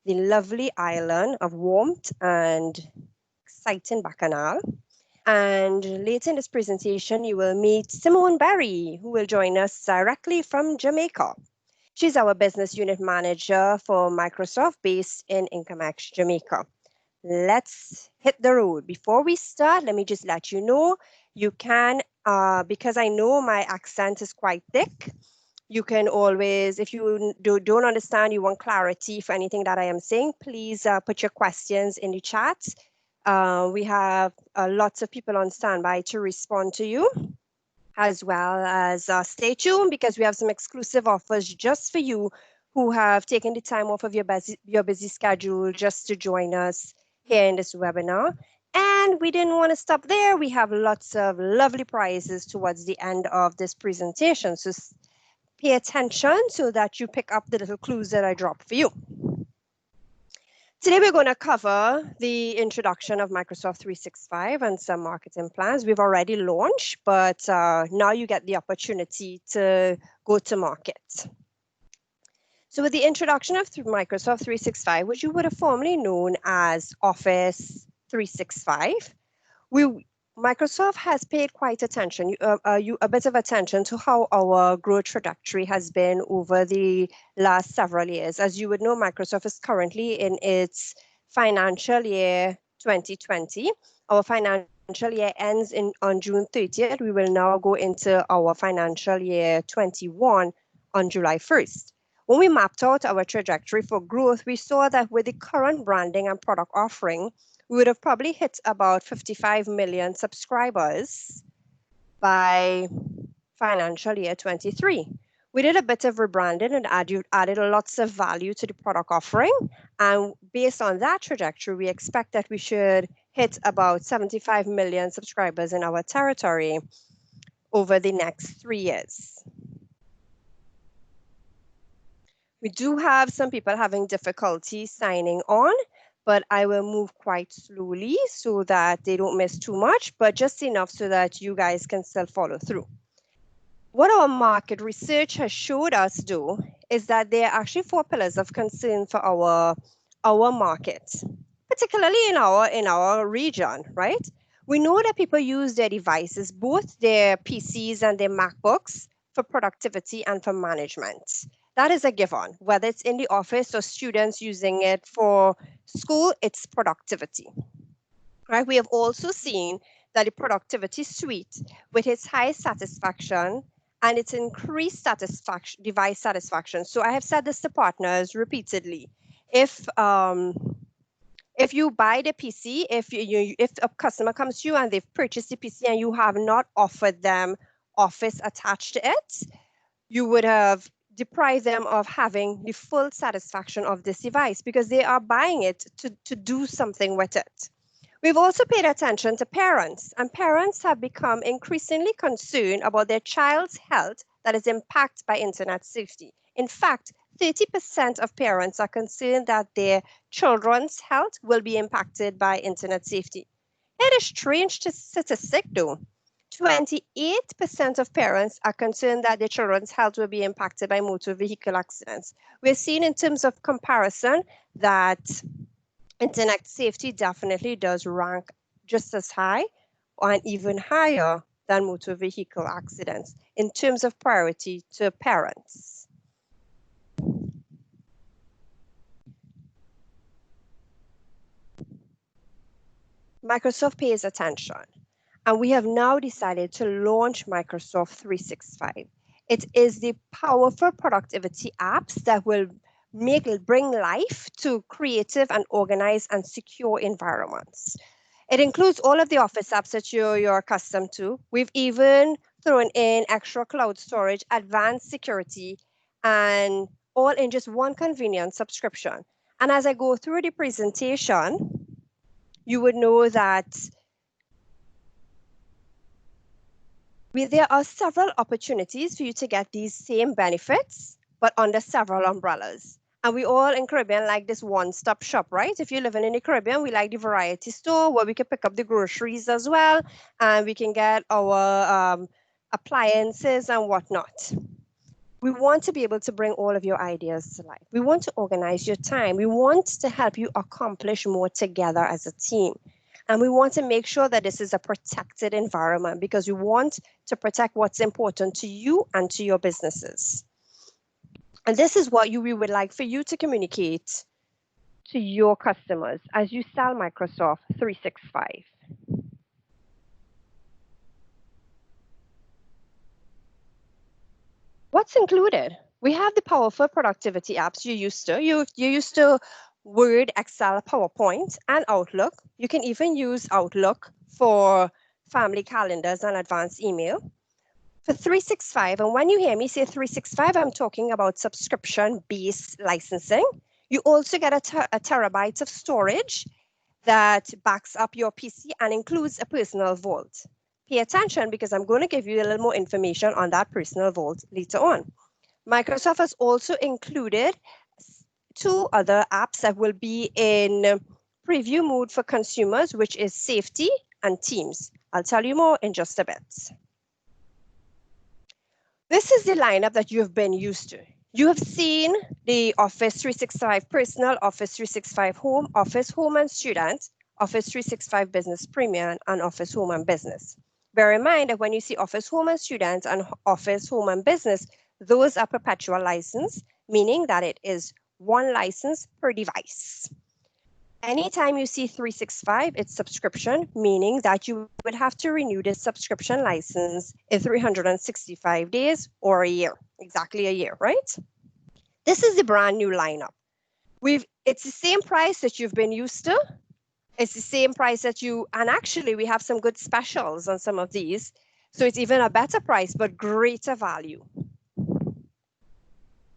the lovely island of warmth and exciting Bacchanal. And later in this presentation, you will meet Simone Berry, who will join us directly from Jamaica. She's our business unit manager for Microsoft based in Incomex, Jamaica. Let's hit the road. Before we start, let me just let you know, you can, because I know my accent is quite thick, you can always, if you don't understand, you want clarity for anything that I am saying, please put your questions in the chat. We have lots of people on standby to respond to you, as well as stay tuned because we have some exclusive offers just for you who have taken the time off of your busy schedule just to join us here in this webinar. And we didn't want to stop there. We have lots of lovely prizes towards the end of this presentation. So pay attention so that you pick up the little clues that I dropped for you. Today, we're going to cover the introduction of Microsoft 365 and some marketing plans. We've already launched, but now you get the opportunity to go to market. So with the introduction of Microsoft 365, which you would have formerly known as Office 365, Microsoft has paid quite attention, a bit of attention to how our growth trajectory has been over the last several years. As you would know, Microsoft is currently in its financial year 2020. Our financial year ends on June 30th. We will now go into our financial year 21 on July 1st. When we mapped out our trajectory for growth, we saw that with the current branding and product offering, we would have probably hit about 55 million subscribers by financial year 23. We did a bit of rebranding and added lots of value to the product offering. And based on that trajectory, we expect that we should hit about 75 million subscribers in our territory over the next 3 years. We do have some people having difficulty signing on, but I will move quite slowly so that they don't miss too much, but just enough so that you guys can still follow through. What our market research has showed us, though, is that there are actually 4 pillars of concern for our market, particularly in our region, right? We know that people use their devices, both their PCs and their MacBooks, for productivity and for management. That is a given, whether it's in the office or students using it for school, it's productivity, right? We have also seen that the productivity suite, with its high satisfaction and its increased satisfaction, device satisfaction. So I have said this to partners repeatedly. If you buy the PC, if a customer comes to you and they've purchased the PC and you have not offered them Office attached to it, you would have deprive them of having the full satisfaction of this device because they are buying it to do something with it. We've also paid attention to parents, and parents have become increasingly concerned about their child's health that is impacted by internet safety. In fact, 30% of parents are concerned that their children's health will be impacted by internet safety. It is strange statistic though. 28% of parents are concerned that their children's health will be impacted by motor vehicle accidents. We're seeing in terms of comparison that internet safety definitely does rank just as high and even higher than motor vehicle accidents in terms of priority to parents. Microsoft pays attention. And we have now decided to launch Microsoft 365. It is the powerful productivity apps that will bring life to creative and organized and secure environments. It includes all of the Office apps that you're accustomed to. We've even thrown in extra cloud storage, advanced security, and all in just one convenient subscription. And as I go through the presentation, you would know that there are several opportunities for you to get these same benefits, but under several umbrellas. And we all in Caribbean like this one-stop shop, right? If you're living in the Caribbean, we like the variety store where we can pick up the groceries as well, and we can get our appliances and whatnot. We want to be able to bring all of your ideas to life. We want to organize your time. We want to help you accomplish more together as a team. And we want to make sure that this is a protected environment because we want to protect what's important to you and to your businesses. And this is what we would like for you to communicate to your customers as you sell Microsoft 365. What's included? We have the powerful productivity apps you're used to. You're used to Word, Excel, PowerPoint, and Outlook. You can even use Outlook for family calendars and advanced email. For 365, and when you hear me say 365, I'm talking about subscription-based licensing. You also get a terabyte of storage that backs up your PC and includes a personal vault. Pay attention because I'm going to give you a little more information on that personal vault later on. Microsoft has also included 2 other apps that will be in preview mode for consumers, which is Safety and Teams. I'll tell you more in just a bit. This is the lineup that you've been used to. You have seen the Office 365 Personal, Office 365 Home, Office Home and Student, Office 365 Business Premium, and Office Home and Business. Bear in mind that when you see Office Home and Student and Office Home and Business, those are perpetual license, meaning that it is 1 license per device. Anytime you see 365, it's subscription, meaning that you would have to renew this subscription license in 365 days or a year, exactly a year, right? This is the brand new lineup. It's the same price that you've been used to. It's the same price that and actually we have some good specials on some of these. So it's even a better price, but greater value.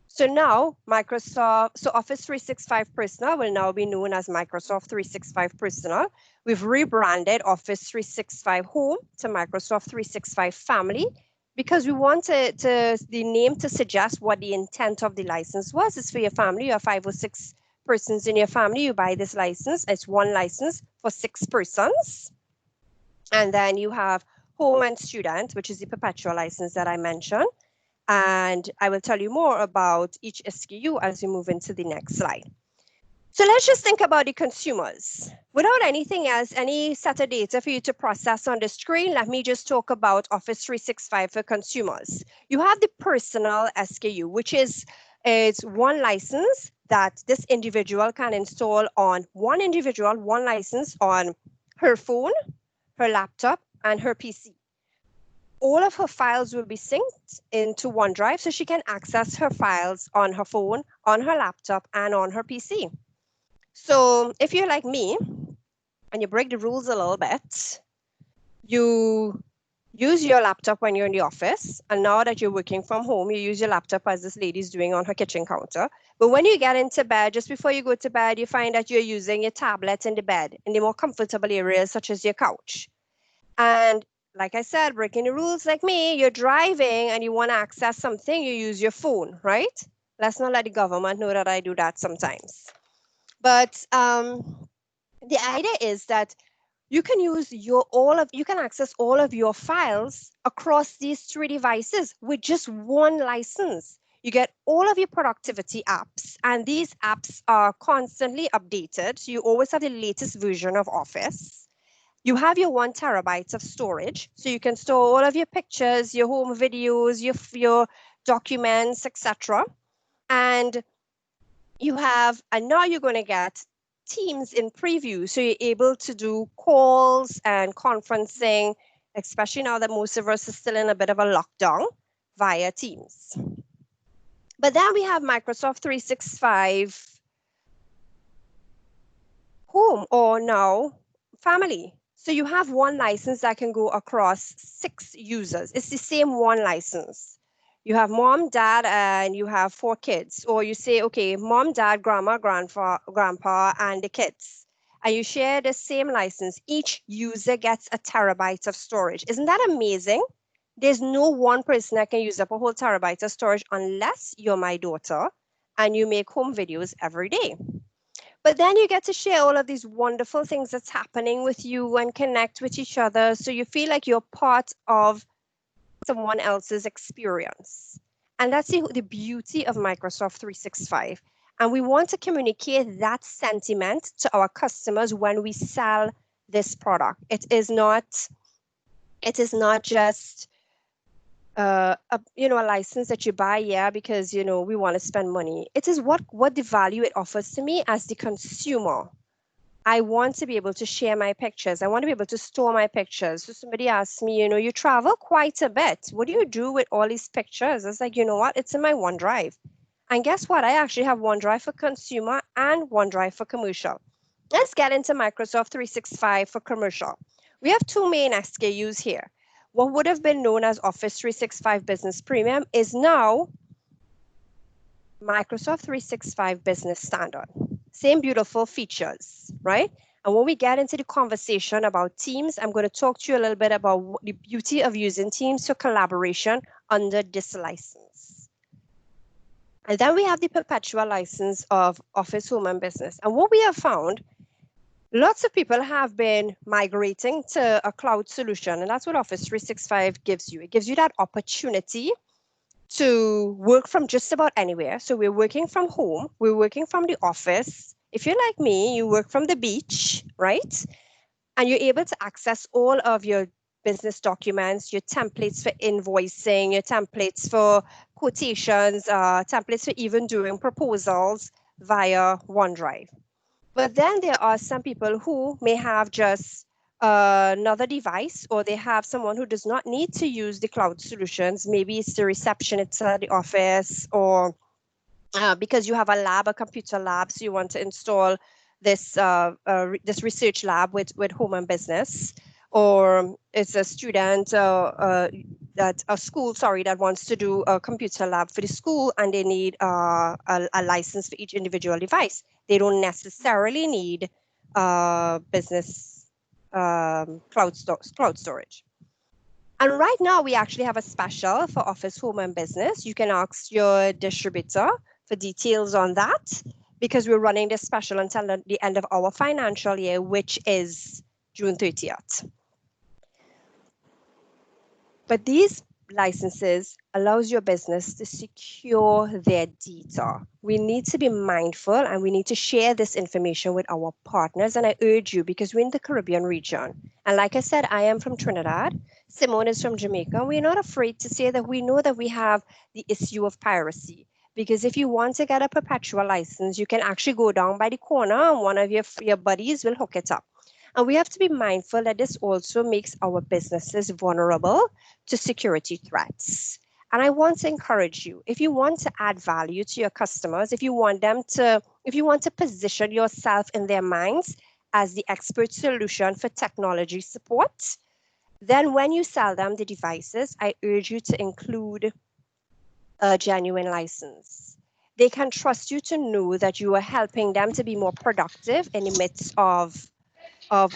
So now Office 365 Personal will now be known as Microsoft 365 Personal. We've rebranded Office 365 Home to Microsoft 365 Family because we wanted the name to suggest what the intent of the license was. It's for your family. You have 5 or 6 persons in your family. You buy this license. It's 1 license for 6 persons. And then you have Home and Student, which is the perpetual license that I mentioned. And I will tell you more about each SKU as we move into the next slide. So let's just think about the consumers. Without anything else, any set of data for you to process on the screen, let me just talk about Office 365 for consumers. You have the personal SKU, which is 1 license that this individual can install on 1 license on her phone, her laptop, and her PC. All of her files will be synced into OneDrive so she can access her files on her phone, on her laptop, and on her PC. So if you're like me and you break the rules a little bit, you use your laptop when you're in the office, and now that you're working from home, you use your laptop as this lady's doing on her kitchen counter. But when you get into bed, just before you go to bed, you find that you're using your tablet in the bed in the more comfortable areas such as your couch. And like I said, breaking the rules like me, you're driving and you want to access something, you use your phone, right? Let's not let the government know that I do that sometimes. But the idea is that you can use you can access all of your files across these 3 devices with just 1 license. You get all of your productivity apps, and these apps are constantly updated. So you always have the latest version of Office. You have your 1 terabyte of storage, so you can store all of your pictures, your home videos, your documents, etc. And now you're going to get Teams in preview, so you're able to do calls and conferencing, especially now that most of us are still in a bit of a lockdown, via Teams. But then we have Microsoft 365 Home, or now Family. So you have 1 license that can go across 6 users. It's the same 1 license. You have mom, dad, and you have 4 kids. Or you say, okay, mom, dad, grandma, grandpa, and the kids. And you share the same license. Each user gets a terabyte of storage. Isn't that amazing? There's no one person that can use up a whole terabyte of storage unless you're my daughter and you make home videos every day. But then you get to share all of these wonderful things that's happening with you and connect with each other. So you feel like you're part of someone else's experience. And that's the beauty of Microsoft 365. And we want to communicate that sentiment to our customers when we sell this product. It is not just a license that you buy because we want to spend money. It is what the value it offers to me as the consumer. I want to be able to share my pictures. I want to be able to store my pictures. So somebody asked me, you travel quite a bit. What do you do with all these pictures? I was like, you know what? It's in my OneDrive. And guess what? I actually have OneDrive for consumer and OneDrive for commercial. Let's get into Microsoft 365 for commercial. We have two main SKUs here. What would have been known as Office 365 Business Premium is now Microsoft 365 Business Standard. Same beautiful features, right? And when we get into the conversation about Teams, I'm going to talk to you a little bit about the beauty of using Teams for collaboration under this license. And then we have the perpetual license of Office Home and Business. And what we have found, lots of people have been migrating to a cloud solution, and that's what Office 365 gives you. It gives you that opportunity to work from just about anywhere. So we're working from home, we're working from the office. If you're like me, you work from the beach, right? And you're able to access all of your business documents, your templates for invoicing, your templates for quotations, templates for even doing proposals via OneDrive. But then there are some people who may have just another device, or they have someone who does not need to use the cloud solutions. Maybe it's the receptionist at the office, or because you have a computer lab, so you want to install this this research lab with Home and Business, or it's a student that wants to do a computer lab for the school, and they need a license for each individual device. They don't necessarily need business cloud storage. And right now we actually have a special for Office Home and Business. You can ask your distributor for details on that, because we're running this special until the end of our financial year, which is June 30th. But these licenses allows your business to secure their data. We need to be mindful, and we need to share this information with our partners. And I urge you, because we're in the Caribbean region. And like I said, I am from Trinidad. Simone is from Jamaica. We're not afraid to say that we know that we have the issue of piracy. Because if you want to get a perpetual license, you can actually go down by the corner and one of your buddies will hook it up. And we have to be mindful that this also makes our businesses vulnerable to security threats. And I want to encourage you, if you want to add value to your customers, if you want to position yourself in their minds as the expert solution for technology support, then when you sell them the devices, I urge you to include a genuine license. They can trust you to know that you are helping them to be more productive in the midst of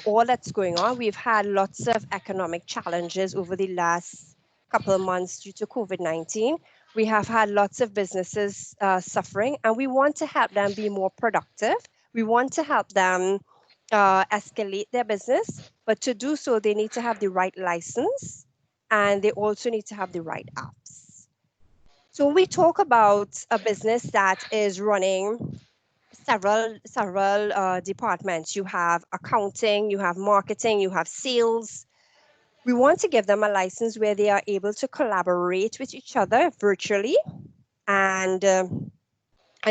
all that's going on. We've had lots of economic challenges over the last couple of months due to COVID-19. We have had lots of businesses suffering, and we want to help them be more productive. We want to help them escalate their business, but to do so, they need to have the right license, and they also need to have the right apps. So when we talk about a business that is running several departments, you have accounting, you have marketing, you have sales. We want to give them a license where they are able to collaborate with each other virtually and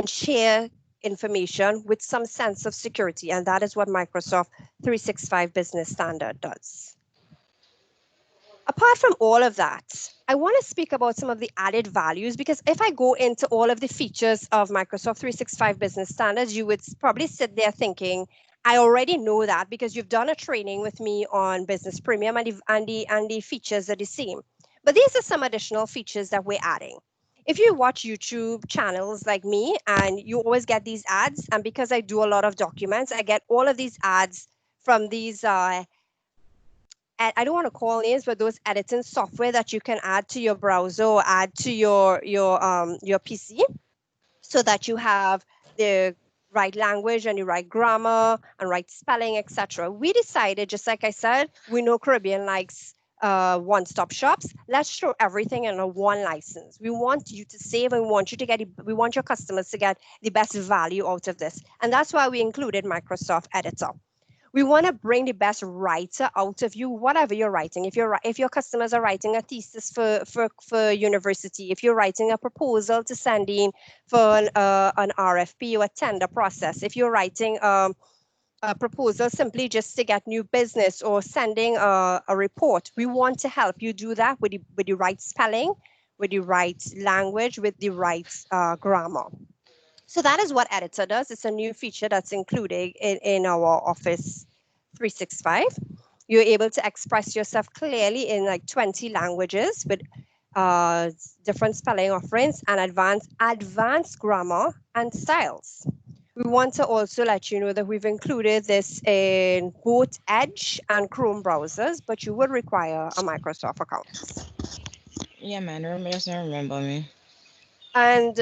share information with some sense of security. And that is what Microsoft 365 Business Standard does. Apart from all of that, I want to speak about some of the added values, because if I go into all of the features of Microsoft 365 Business Standards, you would probably sit there thinking, I already know that because you've done a training with me on Business Premium, and the features are the same. But these are some additional features that we're adding. If you watch YouTube channels like me, and you always get these ads, and because I do a lot of documents, I get all of these ads from these I don't want to call names, but those editing software that you can add to your browser or add to your PC, so that you have the right language and the right grammar and right spelling, etc. We decided, just like I said, we know Caribbean likes one-stop shops. Let's throw everything in a one license. We want you to save, and we want you to get, we want your customers to get the best value out of this. And that's why we included Microsoft Editor. We want to bring the best writer out of you, whatever you're writing. If your customers are writing a thesis for university, if you're writing a proposal to send in for an RFP or a tender process, if you're writing a proposal simply just to get new business or sending a report, we want to help you do that with the right spelling, with the right language, with the right grammar. So that is what Editor does. It's a new feature that's included in our Office 365. You're able to express yourself clearly in like 20 languages with different spelling offerings and advanced grammar and styles. We want to also let you know that we've included this in both Edge and Chrome browsers, but you would require a Microsoft account. Yeah, man, remember me. And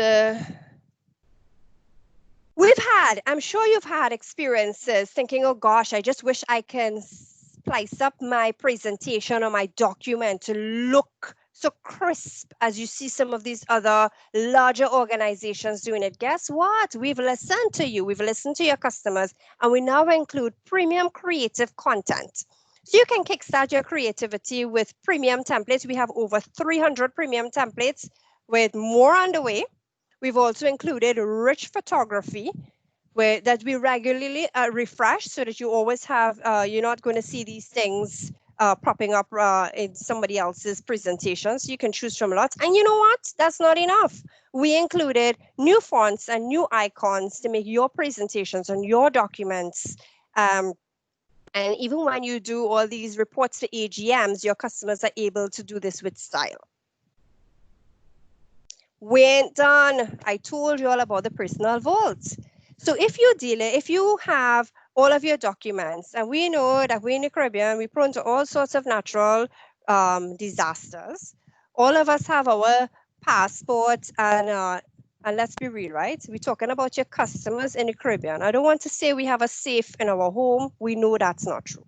I'm sure you've had experiences thinking, oh gosh, I just wish I can splice up my presentation or my document to look so crisp as you see some of these other larger organizations doing it. Guess what? We've listened to you. We've listened to your customers, and we now include premium creative content. So you can kickstart your creativity with premium templates. We have over 300 premium templates with more on the way. We've also included rich photography that we regularly refresh so that you always have, you're not going to see these things popping up in somebody else's presentations. You can choose from lots. And you know what? That's not enough. We included new fonts and new icons to make your presentations and your documents. And even when you do all these reports for AGMs, your customers are able to do this with style. We ain't done. I told you all about the personal vault. So if you have all of your documents, and we know that we're in the Caribbean, we're prone to all sorts of natural disasters. All of us have our passports, and let's be real, right? We're talking about your customers in the Caribbean. I don't want to say we have a safe in our home. We know that's not true.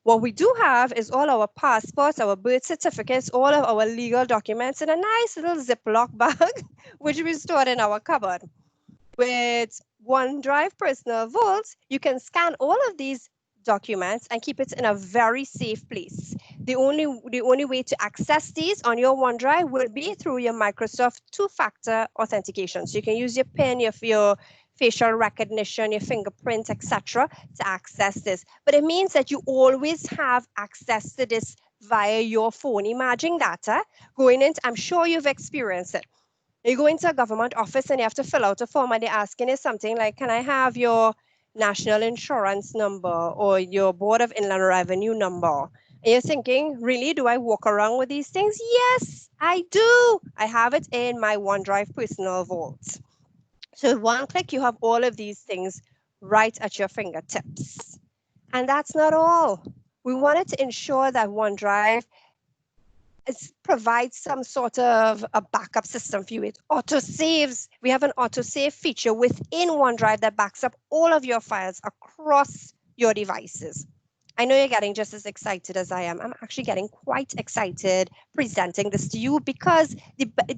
What we do have is all our passports, our birth certificates, all of our legal documents in a nice little Ziploc bag, which we stored in our cupboard. With OneDrive Personal Vault, you can scan all of these documents and keep it in a very safe place. The only way to access these on your OneDrive will be through your Microsoft two-factor authentication. So you can use your PIN, your facial recognition, your fingerprint, etc. to access this. But it means that you always have access to this via your phone. Imagine that, going into, I'm sure you've experienced it. You go into a government office and you have to fill out a form, and they're asking you something like, can I have your national insurance number or your Board of Inland Revenue number? And you're thinking, really, do I walk around with these things? Yes, I do. I have it in my OneDrive Personal Vault. So with one click, you have all of these things right at your fingertips. And that's not all. We wanted to ensure that OneDrive provides some sort of a backup system for you. It auto-saves. We have an auto-save feature within OneDrive that backs up all of your files across your devices. I know you're getting just as excited as I am. I'm actually getting quite excited presenting this to you because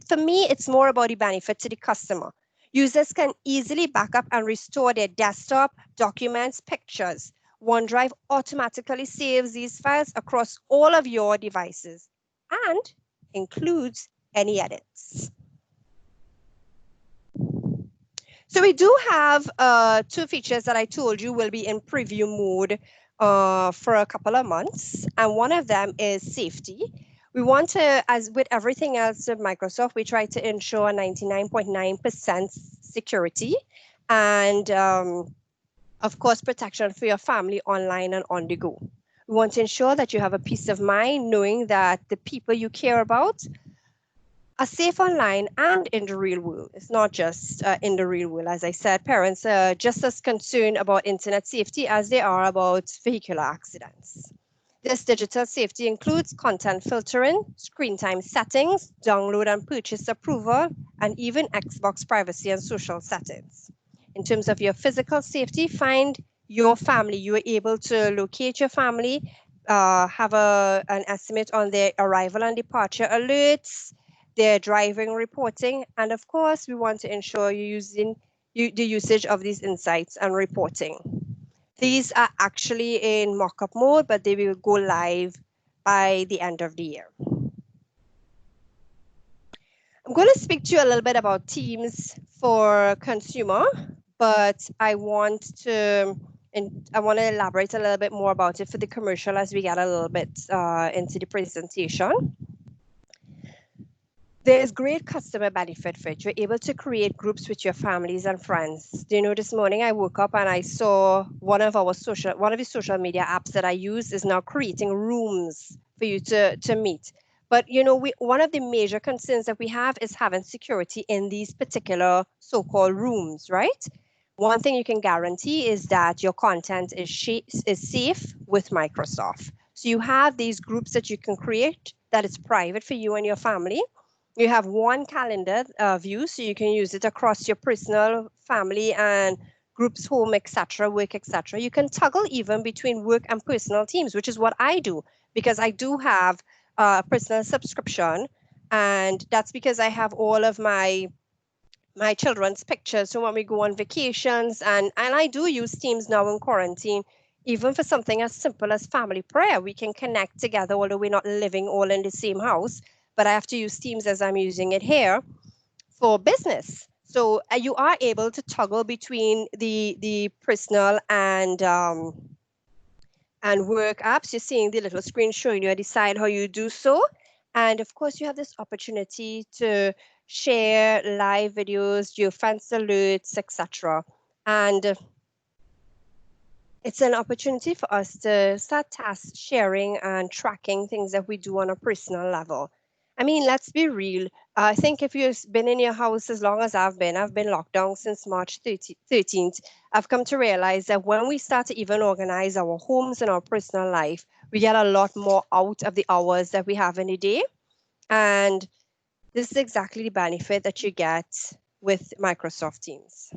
for me, it's more about the benefit to the customer. Users can easily back up and restore their desktop, documents, pictures. OneDrive automatically saves these files across all of your devices and includes any edits. So we do have two features that I told you will be in preview mode for a couple of months, and one of them is safety. We want to, as with everything else with Microsoft, we try to ensure 99.9% security and, of course, protection for your family online and on the go. We want to ensure that you have a peace of mind knowing that the people you care about are safe online and in the real world. It's not just in the real world. As I said, parents are just as concerned about internet safety as they are about vehicular accidents. This digital safety includes content filtering, screen time settings, download and purchase approval, and even Xbox privacy and social settings. In terms of your physical safety, find your family. You are able to locate your family have an estimate on their arrival and departure alerts, their driving reporting, and of course, we want to ensure you're using the usage of these insights and reporting. These are actually in mock-up mode, but they will go live by the end of the year. I'm going to speak to you a little bit about Teams for consumer, but I want to elaborate a little bit more about it for the commercial as we get a little bit into the presentation. There's great customer benefit for it. You're able to create groups with your families and friends. Do you know, this morning I woke up and I saw one of the social media apps that I use is now creating rooms for you to meet. But you know, one of the major concerns that we have is having security in these particular so-called rooms, right? One thing you can guarantee is that your content is safe with Microsoft. So you have these groups that you can create that is private for you and your family. You have one calendar view, so you can use it across your personal, family, and groups, home, etc., work, etc. You can toggle even between work and personal teams, which is what I do, because I do have a personal subscription, and that's because I have all of my children's pictures. So when we go on vacations, and I do use Teams now in quarantine, even for something as simple as family prayer, we can connect together, although we're not living all in the same house. But I have to use Teams as I'm using it here for business. So you are able to toggle between the personal and work apps. You're seeing the little screen showing you decide how you do so. And of course, you have this opportunity to share live videos, geofence alerts, etc. And it's an opportunity for us to start task sharing and tracking things that we do on a personal level. I mean, let's be real. I think if you've been in your house as long as I've been locked down since March 13th, I've come to realize that when we start to even organize our homes and our personal life, we get a lot more out of the hours that we have in a day. And this is exactly the benefit that you get with Microsoft Teams.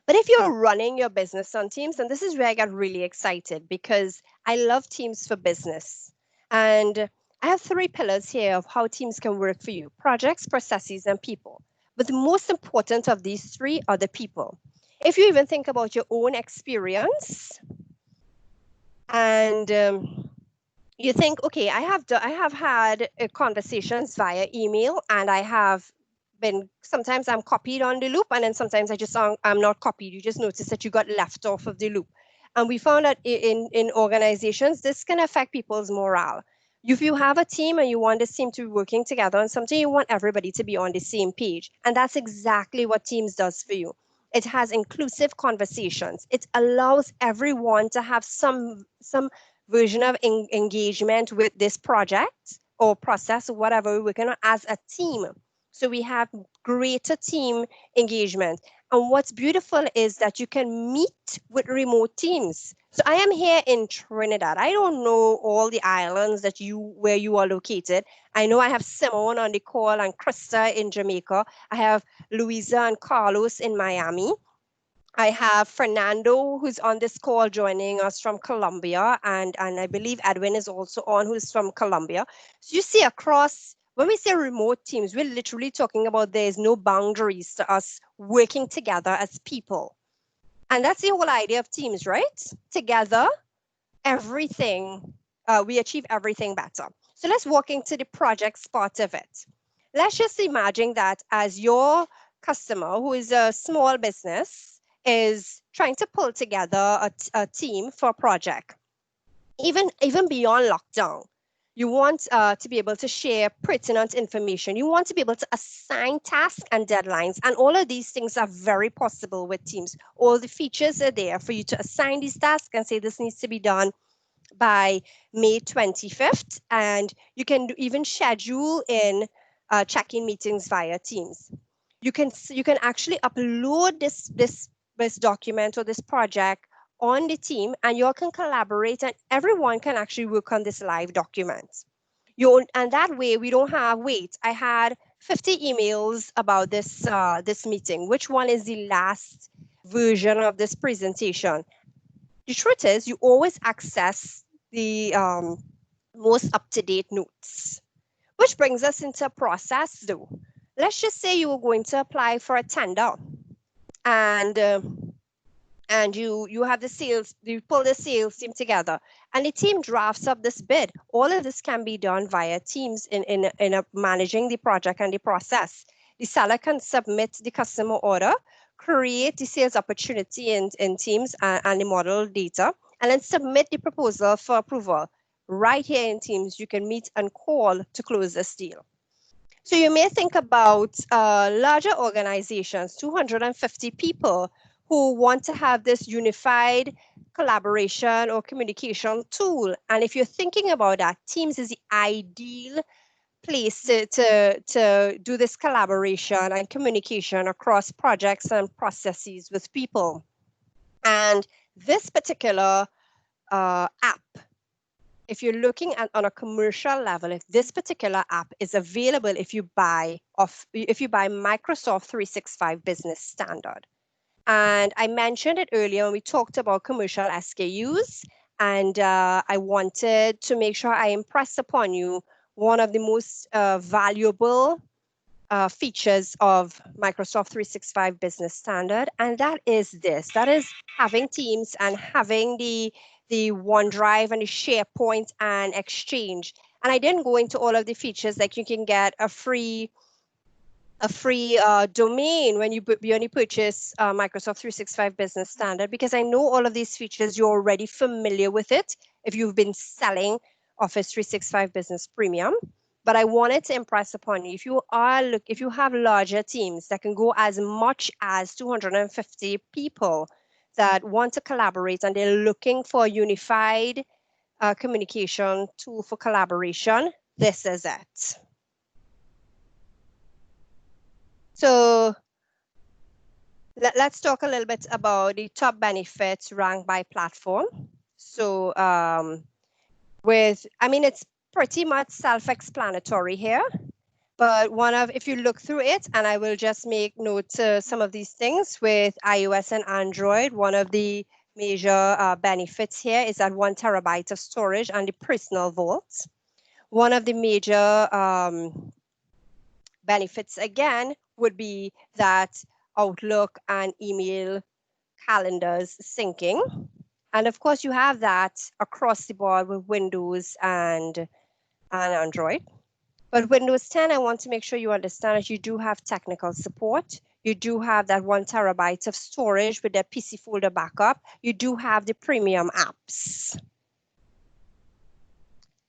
But if you're running your business on Teams, and this is where I got really excited because I love Teams for business. And I have 3 pillars here of how Teams can work for you: projects, processes, and people. But the most important of these 3 are the people. If you even think about your own experience and you think, okay, I have had conversations via email, and I have been, sometimes I'm copied on the loop, and then sometimes I'm not copied. You just notice that you got left off of the loop. And we found that in organizations, this can affect people's morale. If you have a team and you want this team to be working together on something, you want everybody to be on the same page. And that's exactly what Teams does for you. It has inclusive conversations. It allows everyone to have some version of engagement with this project or process or whatever we're working on as a team. So we have greater team engagement. And what's beautiful is that you can meet with remote teams. So I am here in Trinidad. I don't know all the islands where you are located. I know I have Simone on the call and Krista in Jamaica. I have Louisa and Carlos in Miami. I have Fernando, who's on this call, joining us from Colombia, and I believe Edwin is also on, who's from Colombia. So you see across, when we say remote teams, we're literally talking about there's no boundaries to us working together as people. And that's the whole idea of Teams, right? Together, we achieve everything better. So let's walk into the project part of it. Let's just imagine that as your customer, who is a small business, is trying to pull together a team for a project. Even beyond lockdown, you want to be able to share pertinent information. You want to be able to assign tasks and deadlines. And all of these things are very possible with Teams. All the features are there for you to assign these tasks and say this needs to be done by May 25th. And you can even schedule in check-in meetings via Teams. You can actually upload this document or this project on the team, and you all can collaborate, and everyone can actually work on this live document. And that way we don't have, I had 50 emails about this meeting. Which one is the last version of this presentation? The truth is, you always access the most up-to-date notes. Which brings us into a process though. Let's just say you were going to apply for a tender, and you have the sales, you pull the sales team together, and the team drafts up this bid. All of this can be done via Teams in managing the project and the process. The seller can submit the customer order, create the sales opportunity in Teams and the model data, and then submit the proposal for approval. Right here in Teams, you can meet and call to close this deal. So you may think about larger organizations, 250 people, who want to have this unified collaboration or communication tool. And if you're thinking about that, Teams is the ideal place to do this collaboration and communication across projects and processes with people. And this particular app, if you're looking at on a commercial level, if this particular app is available if you buy Microsoft 365 Business Standard. And I mentioned it earlier when we talked about commercial SKUs, and I wanted to make sure I impress upon you one of the most valuable features of Microsoft 365 Business Standard, and that is this. That is having Teams and having the OneDrive and the SharePoint and Exchange. And I didn't go into all of the features, like you can get a free domain when you purchase Microsoft 365 Business Standard, because I know all of these features you're already familiar with it if you've been selling Office 365 Business Premium. But I wanted to impress upon you, if you have larger teams that can go as much as 250 people that want to collaborate and they're looking for a unified communication tool for collaboration, this is it. So let's talk a little bit about the top benefits ranked by platform. So it's pretty much self-explanatory here, but if you look through it, and I will just make note to some of these things with iOS and Android, one of the major benefits here is that 1 terabyte of storage and the personal vault. One of the major benefits again would be that Outlook and email calendars syncing. And of course, you have that across the board with Windows and Android. But Windows 10, I want to make sure you understand that you do have technical support. You do have that 1 terabyte of storage with the PC folder backup. You do have the premium apps.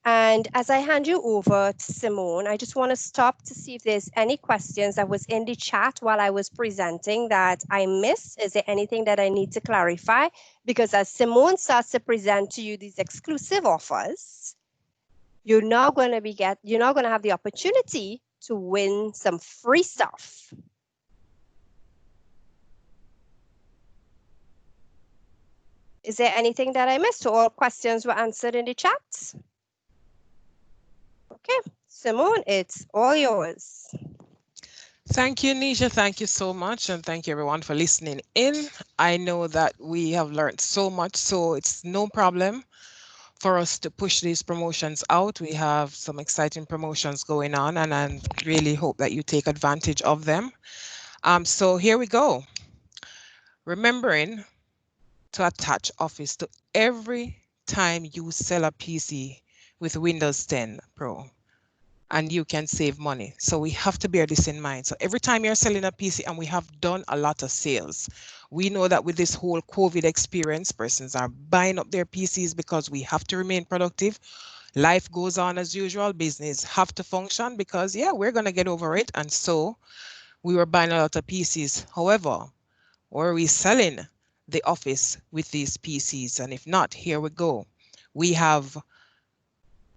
And as I hand you over to Simone, I just want to stop to see if there's any questions that was in the chat while I was presenting that I missed. Is there anything that I need to clarify? Because as Simone starts to present to you these exclusive offers, you're now going to have the opportunity to win some free stuff. Is there anything that I missed? All questions were answered in the chat? Okay, Simone, it's all yours. Thank you, Nisha. Thank you so much. And thank you everyone for listening in. I know that we have learned so much, so it's no problem for us to push these promotions out. We have some exciting promotions going on, and I really hope that you take advantage of them. So here we go. Remembering to attach Office to every time you sell a PC with Windows 10 Pro, and you can save money. So we have to bear this in mind. So every time you're selling a PC, and we have done a lot of sales, we know that with this whole COVID experience, persons are buying up their PCs because we have to remain productive. Life goes on as usual. Business have to function because, yeah, we're going to get over it. And so we were buying a lot of PCs. However, were we selling the Office with these PCs? And if not, here we go. We have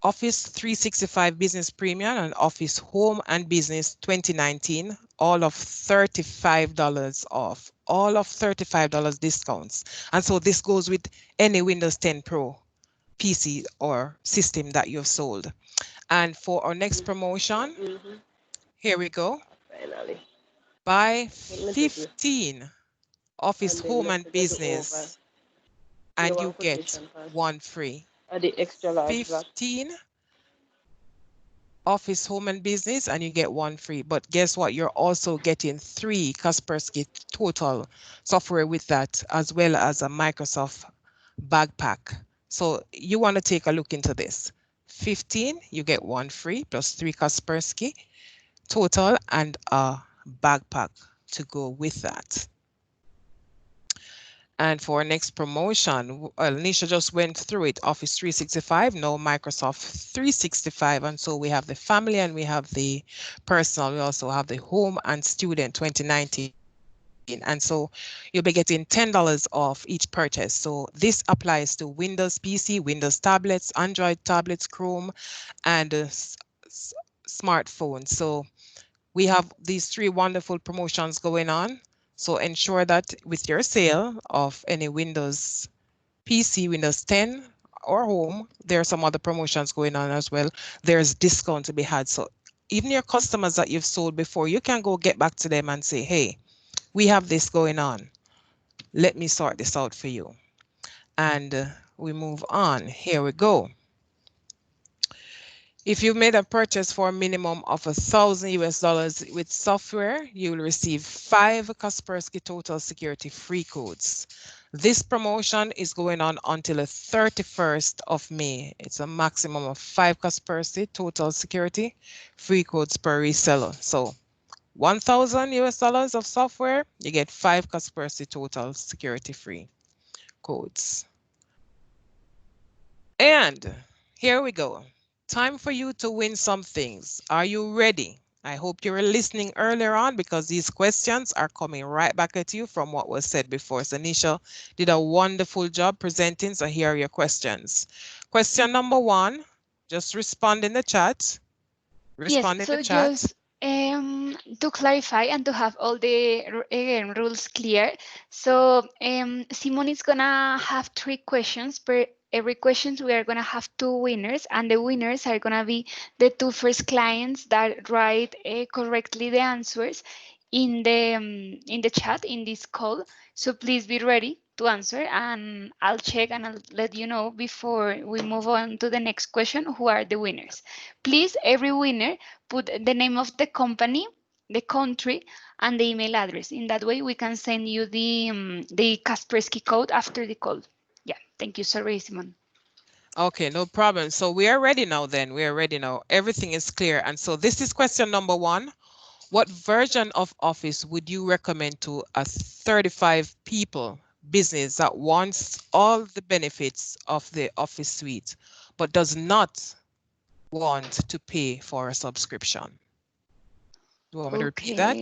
Office 365 Business Premium and Office Home and Business 2019, all of $35 off, all of $35 discounts. And so this goes with any Windows 10 Pro PC or system that you've sold. And for our next promotion, here we go. Finally. Buy 15 Office Home and Business, and you get one free. The extra large block. 15 Office, Home and Business, and you get 1 free. But guess what? You're also getting 3 Kaspersky Total software with that, as well as a Microsoft Backpack. So you want to take a look into this. 15, you get 1 free plus 3 Kaspersky Total and a backpack to go with that. And for our next promotion, Nisha just went through it, Office 365, now Microsoft 365. And so we have the family and we have the personal. We also have the home and student 2019. And so you'll be getting $10 off each purchase. So this applies to Windows PC, Windows tablets, Android tablets, Chrome, and smartphones. So we have these 3 wonderful promotions going on. So ensure that with your sale of any Windows PC, Windows 10 or home, there are some other promotions going on as well. There's discount to be had. So even your customers that you've sold before, you can go get back to them and say, hey, we have this going on. Let me sort this out for you. And we move on. Here we go. If you made a purchase for a minimum of $1,000 with software, you will receive 5 Kaspersky Total Security free codes. This promotion is going on until the 31st of May. It's a maximum of 5 Kaspersky Total Security free codes per reseller. So $1,000 of software, you get 5 Kaspersky Total Security free codes. And here we go. Time for you to win some things. Are you ready? I hope you were listening earlier on because these questions are coming right back at you from what was said before. So Nisha did a wonderful job presenting. So here are your questions. Question number 1, just respond in the chat. Respond in the chat. Just to clarify and to have all the rules clear. So Simon is gonna have 3 questions per every question. We are gonna have 2 winners, and the winners are gonna be the 2 first clients that write correctly the answers in the chat in this call. So please be ready to answer, and I'll check and I'll let you know before we move on to the next question who are the winners. Please, every winner, put the name of the company, the country, and the email address. In that way, we can send you the Kaspersky code after the call. Yeah, thank you. Sorry, Simon. Okay, no problem. So we are ready now then. We are ready now. Everything is clear. And so this is question number 1. What version of Office would you recommend to a 35 people business that wants all the benefits of the Office suite, but does not want to pay for a subscription? Do you want me to repeat that?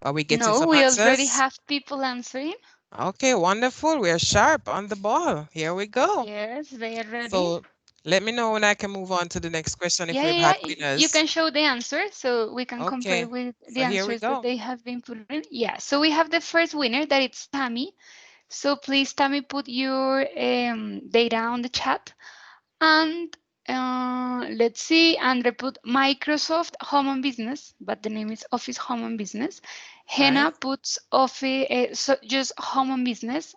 Are we getting some answers? No, we already have people answering. Okay, wonderful. We are sharp on the ball. Here we go. Yes, they are ready. So let me know when I can move on to the next question if we've had winners. You can show the answer so we can compare with the answers that they have been put in. Yeah, so we have the first winner, that it's Tammy. So please, Tammy, put your data on the chat. And let's see, Andre put Microsoft Home and Business, but the name is Office Home and Business. Henna puts Office, just Home and Business.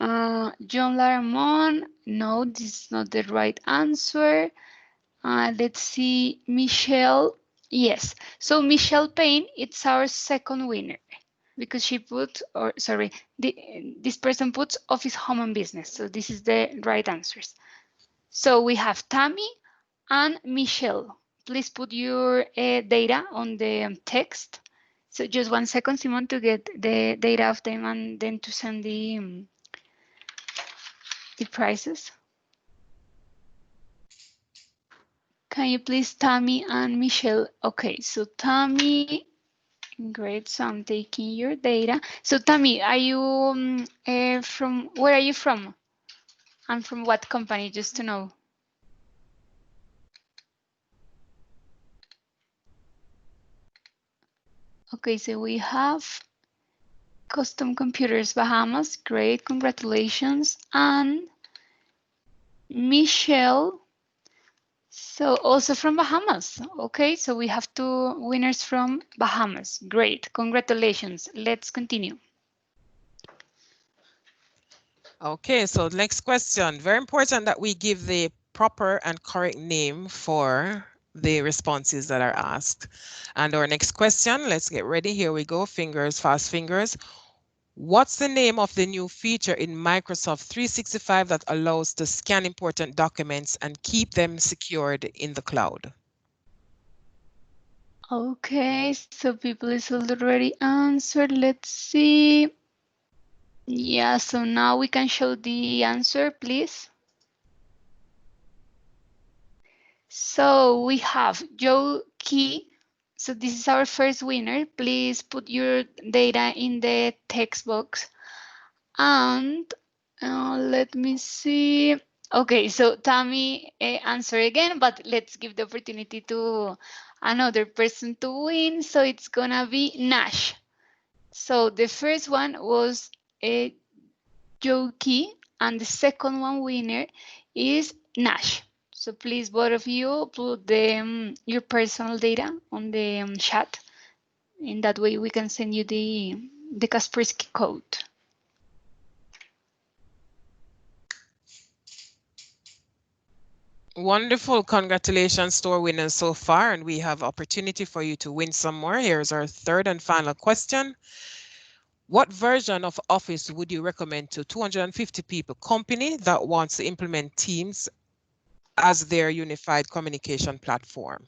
John Laramon, no, this is not the right answer. Let's see, Michelle, yes. So Michelle Payne, it's our second winner because she put, or sorry, this person puts Office Home and Business. So this is the right answers. So we have Tammy and Michelle. Please put your data on the text. So just 1 second, Simon, to get the data of them and then to send the prices. Can you please, Tammy and Michelle? Okay, so Tammy, great. So I'm taking your data. So Tammy, are you from, where are you from? And from what company, just to know? Okay, so we have Custom Computers Bahamas. Great, congratulations. And Michelle, so also from Bahamas. Okay, so we have 2 winners from Bahamas. Great, congratulations. Let's continue. Okay, so next question. Very important that we give the proper and correct name for the responses that are asked. And our next question, let's get ready. Here we go. Fingers, fast fingers. What's the name of the new feature in Microsoft 365 that allows to scan important documents and keep them secured in the cloud? Okay, so people is already answered. Let's see. Yeah, so now we can show the answer, please. So we have Joe Key. So this is our first winner. Please put your data in the text box. And let me see. Okay, so Tammy answer again, but let's give the opportunity to another person to win. So it's gonna be Nash. So the first one was Joe Key, and the second one winner is Nash. So please, both of you, put your personal data on the chat. In that way, we can send you the Kaspersky code. Wonderful. Congratulations to our winners so far, and we have opportunity for you to win some more. Here's our third and final question. What version of Office would you recommend to 250 people company that wants to implement Teams as their unified communication platform?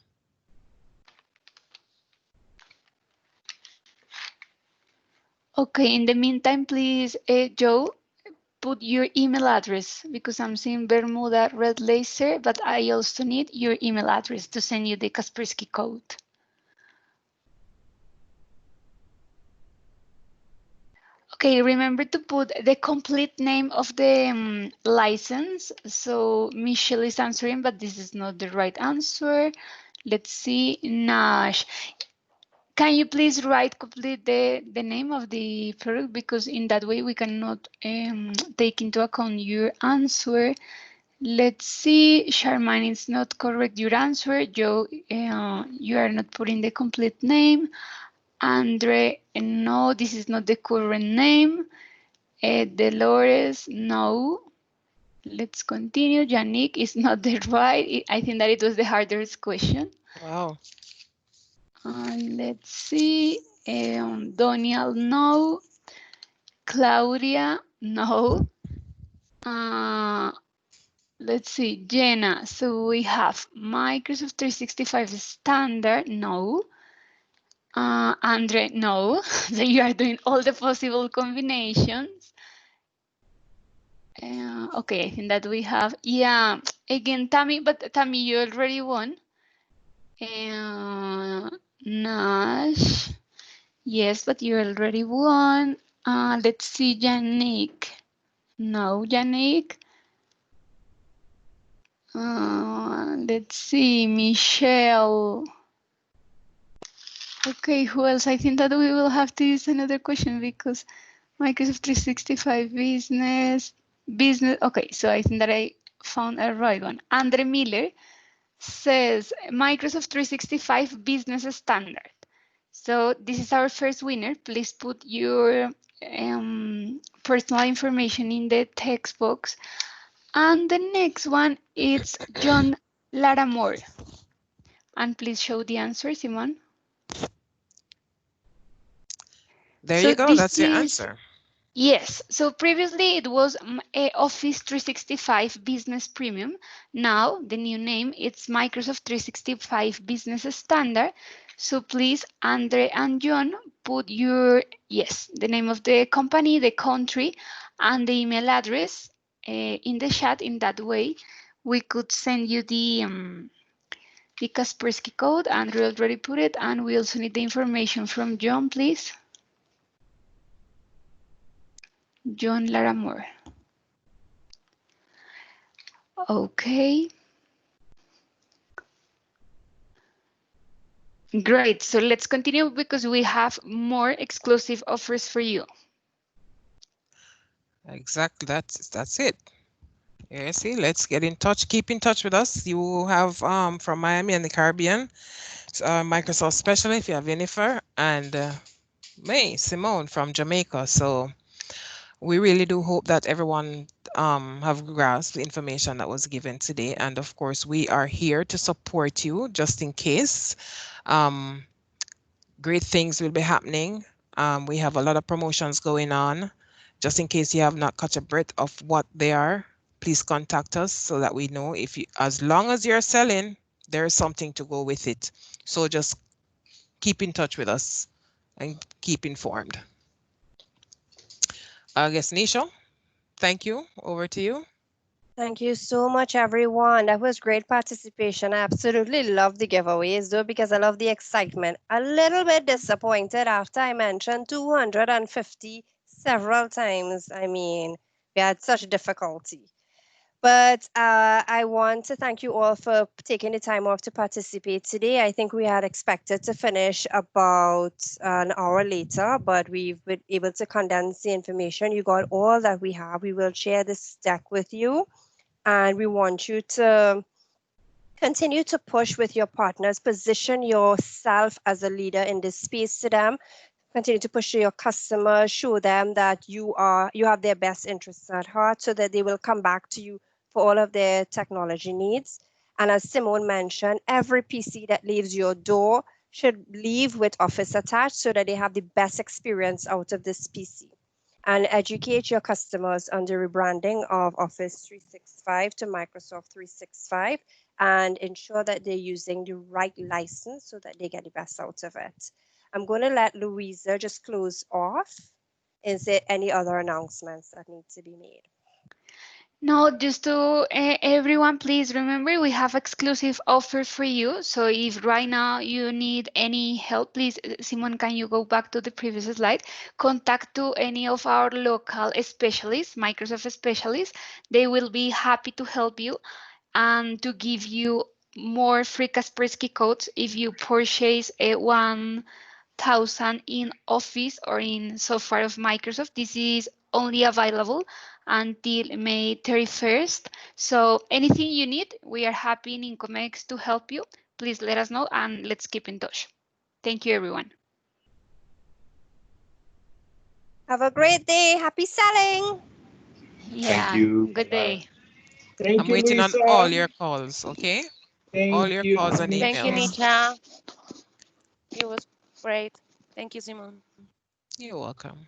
Okay, in the meantime, please, Joe, put your email address because I'm seeing Bermuda Red Laser, but I also need your email address to send you the Kaspersky code. Okay, remember to put the complete name of the license. So Michelle is answering, but this is not the right answer. Let's see, Nash. Can you please write complete the name of the product? Because in that way we cannot take into account your answer. Let's see, Charmaine, it's not correct your answer. Joe, you are not putting the complete name. Andre, no, this is not the current name. Dolores, no. Let's continue. Yannick is not the right. I think that it was the hardest question. Wow. Let's see. Donial, no. Claudia, no. Let's see. Jenna, so we have Microsoft 365 standard, no. Andre, no. So you are doing all the possible combinations. Okay, I think that we have, yeah, again, Tammy, but Tammy, you already won. Nash, yes, but you already won. Let's see, Yannick. No, Yannick. Let's see, Michelle. Okay, who else? I think that we will have to use another question because Microsoft 365 business. Okay, so I think that I found a right one. Andre Miller says Microsoft 365 business standard. So this is our first winner. Please put your personal information in the text box. And the next one is John Laramore. And please show the answer, Simon. There you go. That's your answer. Yes. So previously it was Office 365 Business Premium. Now the new name is Microsoft 365 Business Standard. So please, Andre and John, put your, the name of the company, the country, and the email address in the chat. In that way, we could send you the Kaspersky code. Andre already put it, and we also need the information from John, please. John Laramore. Okay. Great. So let's continue because we have more exclusive offers for you. Exactly. That's it. Yeah, see, let's get in touch. Keep in touch with us. You have from Miami and the Caribbean, Microsoft Specialist, if you have Jennifer, and May Simone from Jamaica. So We really do hope that everyone have grasped the information that was given today. And of course, we are here to support you just in case. Great things will be happening. We have a lot of promotions going on. Just in case you have not caught a breath of what they are, please contact us so that we know if you, as long as you're selling, there is something to go with it. So just keep in touch with us and keep informed. I guess Nisha, thank you. Over to you. Thank you so much, everyone. That was great participation. I absolutely love the giveaways, though, because I love the excitement. A little bit disappointed after I mentioned 250 several times. I mean, we had such difficulty. But I want to thank you all for taking the time off to participate today. I think we had expected to finish about an hour later, but we've been able to condense the information. You got all that we have. We will share this deck with you. And we want you to continue to push with your partners, position yourself as a leader in this space to them, continue to push to your customers, show them that you have their best interests at heart so that they will come back to you for all of their technology needs. And as Simone mentioned, every PC that leaves your door should leave with Office attached so that they have the best experience out of this PC. And educate your customers on the rebranding of Office 365 to Microsoft 365 and ensure that they're using the right license so that they get the best out of it. I'm going to let Louisa just close off. Is there any other announcements that need to be made? No, just to everyone, please remember we have exclusive offer for you. So if right now you need any help, please, Simon, can you go back to the previous slide? Contact to any of our local specialists, Microsoft specialists. They will be happy to help you and to give you more free Kaspersky codes if you purchase a 1,000 in Office or in software of Microsoft. This is only available until May 31st. So anything you need, we are happy in Incomex to help you. Please let us know and let's keep in touch. Thank you, everyone. Have a great day. Happy selling. Yeah, Thank you. good day. Thank I'm you, waiting on Luisa. all your calls, okay? All Thank your you, calls and Anita. Thank you, emails. Nisha. It was great. Thank you, Simon. You're welcome.